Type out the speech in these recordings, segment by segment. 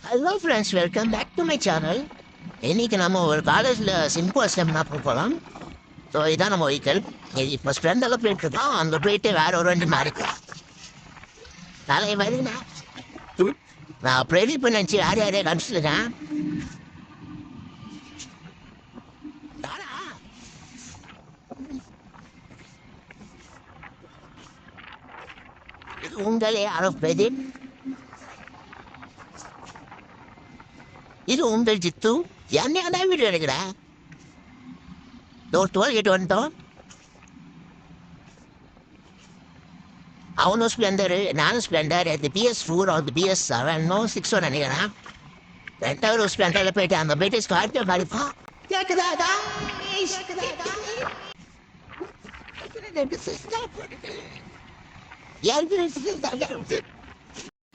Hello friends, welcome back to my channel. இன்னைக்கு நம்ம ஒரு காலேஜில் சிம்போசியம் பார்க்க போகலாம். ஸோ இதான் நம்ம வெஹிக்கல். இப்போ ஸ்ப்ளெண்டரில் போயிட்டு இருக்கோம். அங்கே போயிட்டு வேற ஒரு வண்டி மாறிக்கலாம். நாளை வருதுண்ணா. நான் பிரதீப் நினச்சி யார் யாரையா கணிச்சிருக்கேன். உங்களே யாரோ பிரதீப், இது உங்கள் ஜித்து. என்னையா தான் வீடியோ எடுக்கிறேன். டோர் கேட்டு வந்துட்டோம். அவனும் ஸ்ப்ளெண்டரு, நானும் ஸ்ப்ளெண்டர். அது PS4 அது PS7 6 நினைக்கிறேன். ரெண்டாவது ஒரு ஸ்ப்ளெண்டரில் போயிட்டு அந்த போயிட்டு ஸ்கார்பியோ காடிப்பான்.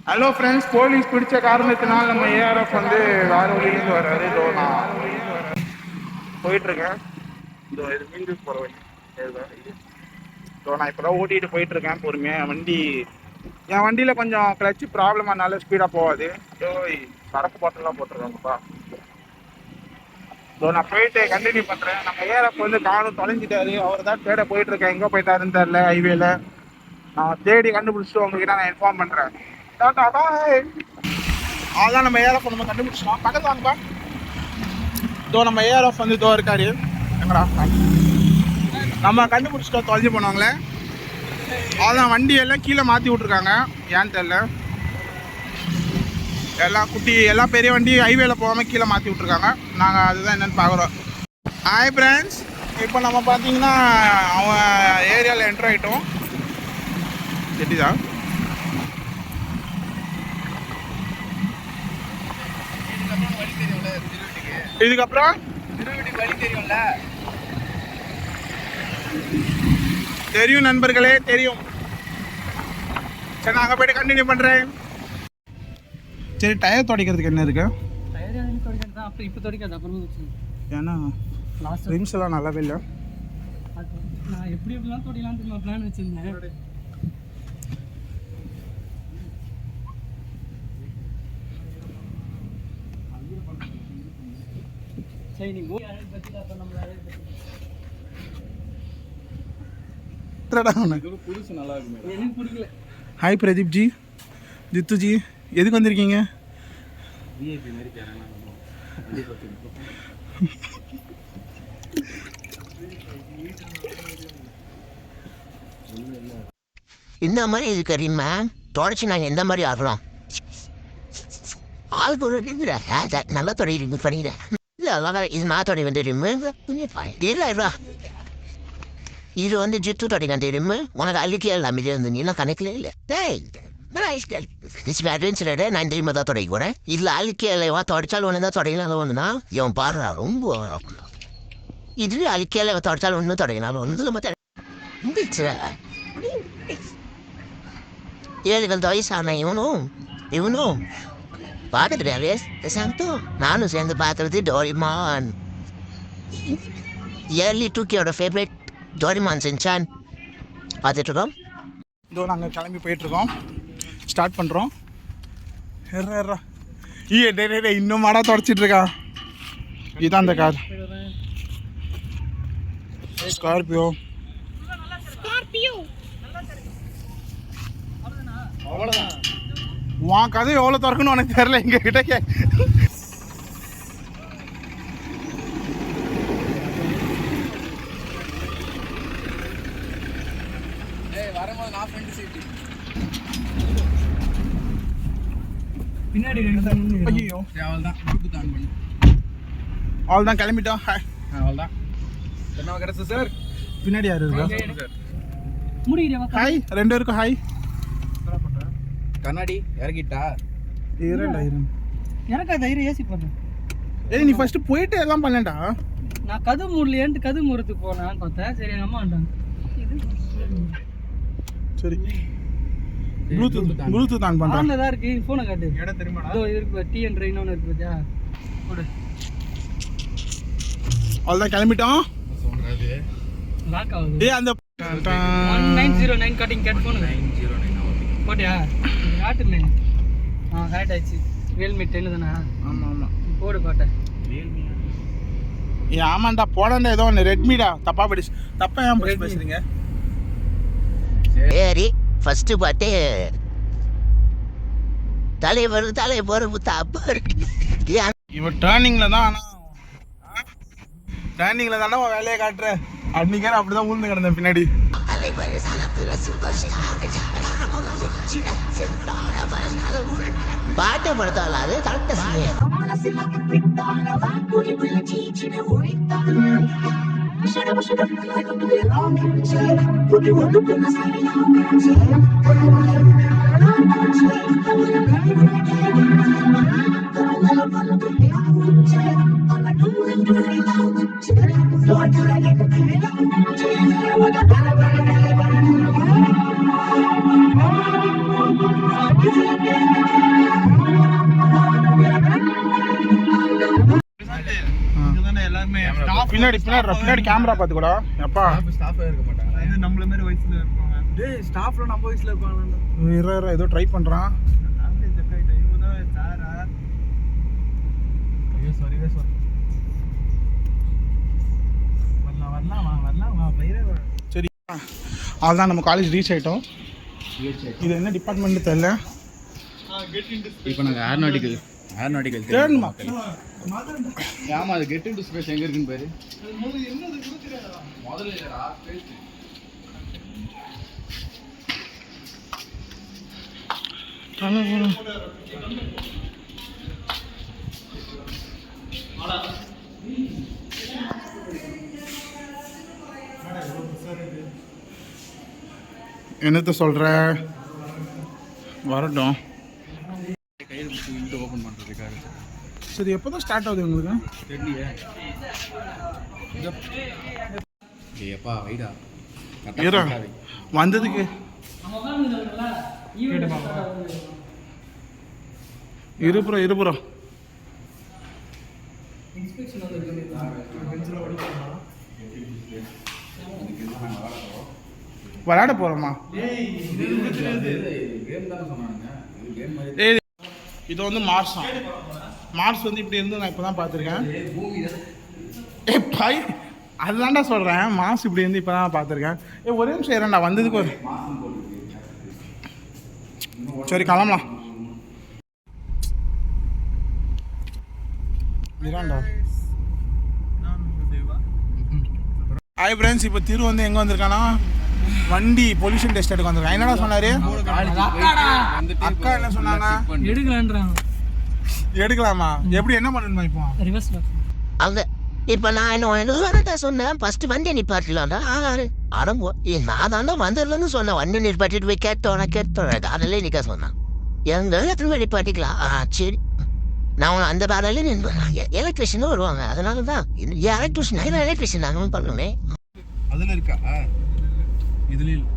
ஹலோ ஃப்ரெண்ட்ஸ், போலீஸ் பிடிச்ச காரணத்தினால் நம்ம ஏஆர்எஃப் வந்து வேற வழியிலேருந்து வர்றாரு. இதோ நான் போயிட்டுருக்கேன். இதோ இது மீண்டும் போகிற வழி. ஸோ நான் இப்போ தான் ஓட்டிகிட்டு போயிட்டுருக்கேன் பொறுமையாக. என் வண்டியில் கொஞ்சம் கிளச்சு ப்ராப்ளம் ஆனால ஸ்பீடாக போகாது. ஸோ சரக்கு பாட்டெல்லாம் போட்டுருக்காங்கப்பா. ஸோ நான் போயிட்டு கண்டினியூ பண்ணுறேன். நம்ம ஏஆர்எஃப் வந்து காணும் தொலைஞ்சிட்டாரு. அவர் தான் தேட போயிட்டுருக்கேன். எங்கே போயிட்டாருன்னு தெரில. ஹைவேல நான் தேடி கண்டுபிடிச்சிட்டு உங்ககிட்ட நான் இன்ஃபார்ம் பண்ணுறேன். டாடா பாய். அதான் நம்ம ஏஆர்எஃப் நம்ம கண்டுபிடிச்சிட்டோம். பக்கத்து வாங்கப்பா. இதோ நம்ம ஏஆர்எஃப் வந்து இதோ இருக்காரு. எங்கடா நம்ம கண்டுபிடிச்சிட்டோம். தொலைஞ்சி போனவங்களே அதான் வண்டியெல்லாம் கீழே மாற்றி விட்ருக்காங்க. ஏன்னு தெரில. எல்லாம் பெரிய வண்டி ஹைவேல போகாமல் கீழே மாற்றி விட்ருக்காங்க. நாங்கள் அதுதான் என்னென்னு பார்க்குறோம். ஹாய் ஃப்ரெண்ட்ஸ், இப்போ நம்ம பார்த்தீங்கன்னா அவன் ஏரியாவில் என்ட்ரு ஆகிட்டோம். சரிதான். இதுக்கப்புறம் வழி தெரியும்ல. தெரியும் நண்பர்களே, தெரியும். சரி, நான் அங்கே போய்ட்டு கண்டினியூ பண்ணுறேன். சரி, டயர் துடைக்கிறதுக்கு என்ன இருக்கு? ஏன்னா ரிம்ஸ் எல்லாம் நல்லாவே இல்லை. நான் எப்படி எப்படிலாம் தொடையலான்னு பிளான் வச்சுருந்தேன். ஹாய் பிரதீப் ஜி, ஜித்து ஜி, எதுக்கு வந்திருக்கீங்க? இந்த மாதிரி இது கரீமா தொடச்சி நாங்கள் எந்த மாதிரி ஆடுறோம். ஆள் போடுற நல்லா தொடங்கி பண்ணிடுறேன். இல்லை அழகா இது நான் தொடங்கி வந்துடுறா. இது வந்து ஜித்து தொடங்க தெரியுமா? உனக்கு அழுக்கியா இல்லாமல் இருந்து நீலாம் கணக்கில் இல்லை. நான் தெரியுமா தான் தொடங்கி போகிறேன். இல்லை அழுக்கியா இல்லைவா தொடச்சாலும் ஒன்று தான் தொடங்கினாலும் ஒன்றுனா இவன் பாடுறா ரொம்ப. இதுவே அழுக்கியா தொடச்சாலும் ஒன்று தொடங்கினாலும் ஒன்று. 7 வயசான இவனும் பார்த்துட்டு சாந்தோ நானும் சேர்ந்து பார்த்துறது டோரிமான். இயர்லி 2Kயோட ஃபேவரட் டோரிமான் சின்சான் பார்த்துட்ருக்கோம். இதோ நாங்கள் கிளம்பி போயிட்டுருக்கோம். ஸ்டார்ட் பண்ணுறோம். இன்னும் மாடா தொடச்சிட்ருக்கா. இதுதான் அந்த கார் ஸ்கார்பியோ. உன் கதை எவ்வளோ திறக்கணும் உனக்கு தெரியல. எங்ககிட்ட பின்னாடி ஐயோ அவ்வளோதான் கிளம்பிட்டோம். அவ்வளோதான் என்ன கிடைச்சது சார். பின்னாடி யார் இருக்கா? ஹாய், 2 பேருக்கும் ஹாய். கண்ணாடி இறக்கிட்டா எனக்கா தைரியம் ஏசி போடுறேன். ஏய், நீ ஃபர்ஸ்ட் போயிட்டு எல்லாம் பண்ணேன்டா. நான் கது மூடலையேன்ட்டு கது மூறதுக்கு போனேன் பார்த்தேன். சரி, எங்கள் அம்மா வந்துட்டாங்க. சரி, ப்ளூடூத் ஆன் பண்ணுறேன். ஆனில் தான் இருக்கு. ஃபோனை காட்டு. இடம் தெரியுமா? இதோ இருக்கு. TN ட்ரெயின் ஒன்று இருக்கு பார்த்தியா? போடு. அவ்வளோதான் கிளம்பிட்டோம். லாக் ஆகுது. ஏய், அந்த 1909 கட்டிங் கேட் ஃபோனு 909 போட்டியா? காட்டுமே. கரெக்ட் ஆயிடுச்சு. ரியல்மி 10 தானே? ஆமாம் ஆமாம். போடு பாட்டை. ஏன் ஆமாண்டா போடாண்டா ஏதோ ஒன்று ரெட்மிடா. தப்பா ஏன் பேசுறீங்க? சரி ஃபர்ஸ்ட் பாட்டு தலைவர் தப்பு இருக்கு. இவன் டேர்னிங்கில் தான் டேர்னிங்கில் தானே வேலையை காட்டுற. அன்னைக்கே அப்படி தான் ஊழ்ந்து கிடந்தேன் பின்னாடி. பாட்டை படுத்தால அது கரெக்டாக பின்னாடி கேமரா பார்த்துக்கூடா. எப்பா நம்மள மாதிரி வயசுல இருப்பாங்க. டேய் ஸ்டாஃப்ல நம்ம வயசுல இருப்பாங்க. ஏதோ ட்ரை பண்றான். சரி அவ்வளோதான் நம்ம காலேஜ் ரீச் ஆகிட்டோம். இது என்ன டிபார்ட்மெண்ட் தெரியல. இப்போ நாங்கள் ஏரோநாட்டிக்கல் தேடணுமா? ஆமாம் அது கெட் இன்டு ஸ்பேஸ் எங்கே இருக்குன்னு பேர் முதல்ல இல்லைடா என்னத்த சொல்ற வரட்டும். கையில் பிடிச்சி ஓப்பன் பண்ணுறதுக்காக. சரி எப்போ தான் ஸ்டார்ட் ஆகுது உங்களுக்கு? தெரியலையே. ஏப்பா வைடா ஏறா வந்ததுக்கு இருபுறம் விளையாட போறோமா? இது வந்து மார்ஸ் தான். மார்ஸ் வந்து இப்படி இருந்து நான் இப்போ தான் பார்த்துருக்கேன். பாய் அதுதான்டா சொல்கிறேன். மார்ஸ் இப்படி இருந்து இப்போ தான் பார்த்துருக்கேன். ஒரே நிமிஷம் ஏறேன்டா வந்ததுக்கு ஒரு. சரி கிளம்பலாம். ஹாய் ஃப்ரெண்ட்ஸ், இப்போ திரு வந்து எங்கே வந்திருக்கானா வண்டி பொல்யூஷன் டெஸ்ட் எடுக்க வந்திருக்கான். என்னடா சொன்னாரு அக்கா? என்ன சொன்னாங்க? எடுக்கலாமா? எப்படி என்ன பண்ணணுமா இப்போ? அந்த இப்போ நான் என்ன சொன்னேன், ஃபர்ஸ்ட் வண்டி நிப்பாட்டலாம்டா. ஆரம்போ நான் தாண்டா வந்துடலன்னு சொன்னேன். வண்டி நிப்பாட்டிட்டு போய் கேட்டோம் அதில் நிற்க சொன்னான். எங்க இடத்துல நிப்பாட்டிக்கலாம். சரி நான் அந்த பாதையில நின்று எலக்ட்ரிஷியனும் வருவாங்க. அதனால தான் எலக்ட்ரிஷியன் நாங்களும் பண்ணணுமே. அதில் இருக்கா? இதுலேயும்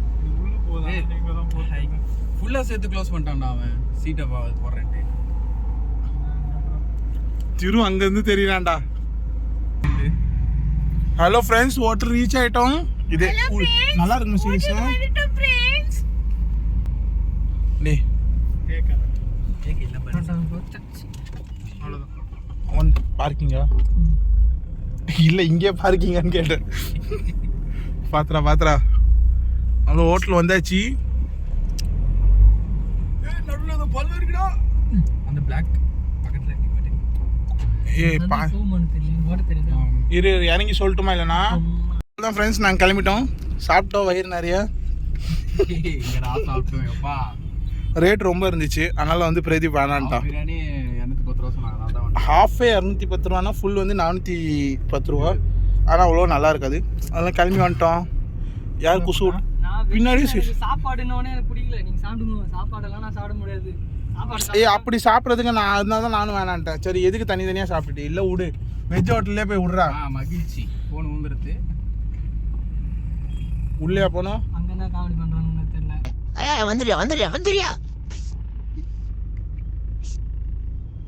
ஃபுல்லாக சேர்த்து க்ளோஸ் பண்ணிட்டான்டா அவன். சீட்டை போடுறேன்ட்டு திரு அங்கேருந்து தெரியலாண்டா. ஹலோ ஃப்ரெண்ட்ஸ், ஹோட்டல் ரீச் ஆகிட்டோம். இது நல்லா இருக்குமா சீரியஸா? டே பார்க்கிங்கா இல்லை இங்கே பார்க்கிங்கான்னு கேட்டேன். பாத்திரா அவ்வளோ ஹோட்டல் வந்தாச்சு. நடுவில் பல்லு இருக்குடா. அந்த பிளாக் பக்கத்தில் இரு இறங்கி சொல்லட்டுமா? இல்லைண்ணா தான் ஃப்ரெண்ட்ஸ் நாங்கள் கிளம்பிட்டோம். சாப்பிட்டோம், வயிறு நிறைய. ரேட் ரொம்ப இருந்துச்சு, அதனால் வந்து பிரதீப் வேணான்ட்டான். ஹாஃபே 210 ரூபானா, ஃபுல் வந்து 410 ரூபா. ஆனால் அவ்வளோ நல்லா இருக்காது. அதெல்லாம் கிளம்பி வந்துட்டோம். யார் குசு பின்னாடி சாப்பாடுன்னு எனக்கு பிடிக்கல. நீங்கள் சாப்பிடுங்க, சாப்பாடெல்லாம் நான் சாப்பிட முடியாது. அப்படி சாப்பிட்றதுக்கு நான் அதனால தான் நானும் வேணான்ட்டேன். சரி எதுக்கு தனித்தனியாக சாப்பிட்டுட்டு? இல்லை விடு, வெஜ் ஹோட்டல்லே போய் விட்றா. மகிழ்ச்சி போன் ஊங்குறது. உள்ளே போனோம். அங்கே என்ன காமெடி பண்ணுறாங்கன்னு தெரியல. வந்துடுறியா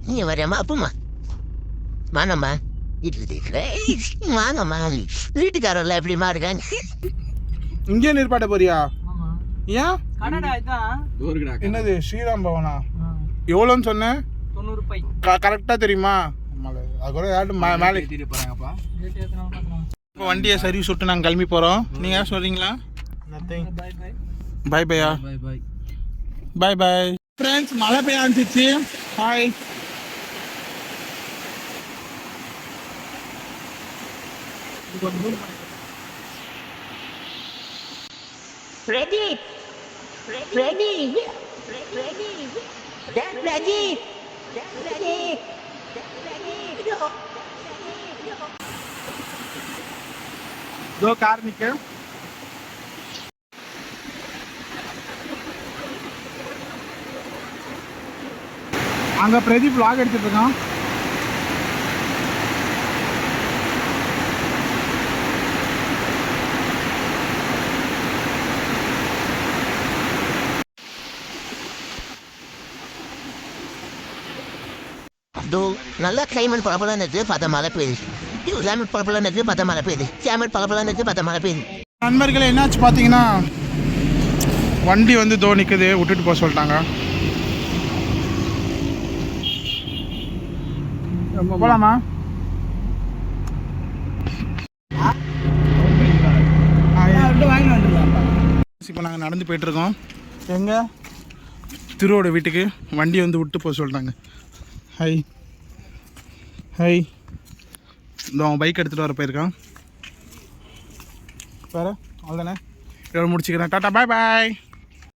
நீ வரையம்மா? அப்பமா வாங்கம்மா, வீட்டில் வாங்கம்மா. வீட்டுக்காரர்ல எப்படிமா இருக்காங்க? இங்கே நிற்பாட்ட போறியா? ஏன்? கடடா இதான். என்னது ஸ்ரீராம் பவனா? எவ்வளோன்னு சொன்னேன்? 90 பை கரெக்டாக தெரியுமா? அது கூட யாரும் மேலே ஏற்றிட்டு போகிறாங்கப்பா. ரேட் ஏற்றினா பார்க்கலாம். இப்போ வண்டியை சர்வீஸ் விட்டு நாங்கள் கிளம்பி போகிறோம். நீங்கள் யாரும் சொல்கிறீங்களா? பாய் பாய். பாய் பையா. பாய் பாய். பாய் பாய் ஃப்ரெண்ட்ஸ். மழை பெய்ய ஆரம்பிச்சிச்சு. Hi. Ready? Ready? Ready? That's ready. That's ready. That's ready. दो कार निकल. அங்கே பிரதீப் vlog எடுத்துட்டு இருக்கான். दो நல்ல கிளைமேட் பரபரன்னு இருக்கு, பார்த்தா மழை பெய்யுது. கிளைமேட் பரபரன்னு இருக்கு, பார்த்தா மழை பெய்யுது. கிளைமேட் பரபரன்னு இருக்கு, பார்த்தா மழை பெய்யுது. நண்பர்களே, என்னாச்சு பார்த்தீங்கன்னா வண்டி வந்து தோ நிற்குது, விட்டுட்டு போக சொல்லிட்டாங்க. போகலாமா? இப்போ நாங்கள் நடந்து போயிட்டுருக்கோம். எங்கே? திருவோட வீட்டுக்கு. வண்டி வந்து விட்டு போக சொல்லிட்டாங்க. High high. இந்த அவன் பைக் எடுத்துகிட்டு வர போயிருக்கான். வேறு அவ்வளோதானே, இதோட முடிச்சுக்கிறேன். டாட்டா பாய் பாய்.